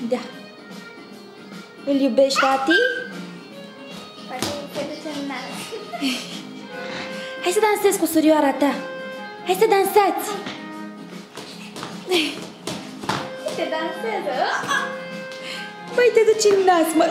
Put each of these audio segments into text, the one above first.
Da. Îl iubești, tati? Poate te duce în nas. Hai să dansezi cu surioara ta. Hai să dansați. Te dansează. Păi te duci în nas, mă.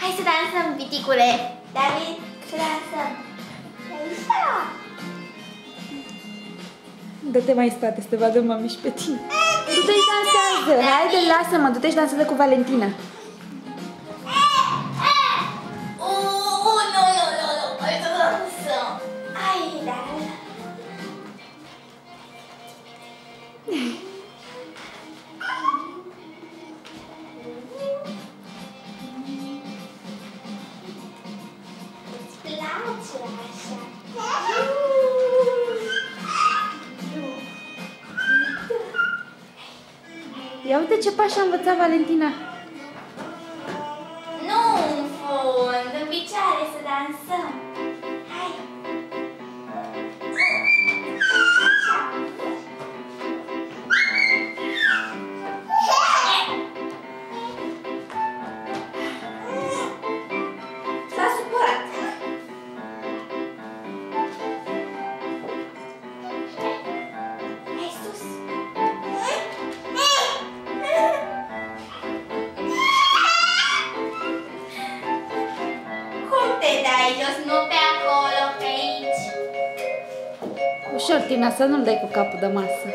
Hai să dansăm, piticule. David, să dansăm. Așa. Dă-te mai în spate să te vadă mami și pe tine. Du-te și dansează. Haide, lasă-mă, du-te și dansează cu Valentina. Nu. Hai să dansăm. Ai, da. Îți place așa? Ia uite ce pași a învățat Valentina. Nu în fund, în picioare să dansăm. Hai. S-a supărat. Hai sus. Cum te dai jos? Nu pe acolo, pe aici. Ușor, Tina, să nu-l dai cu capul de masă.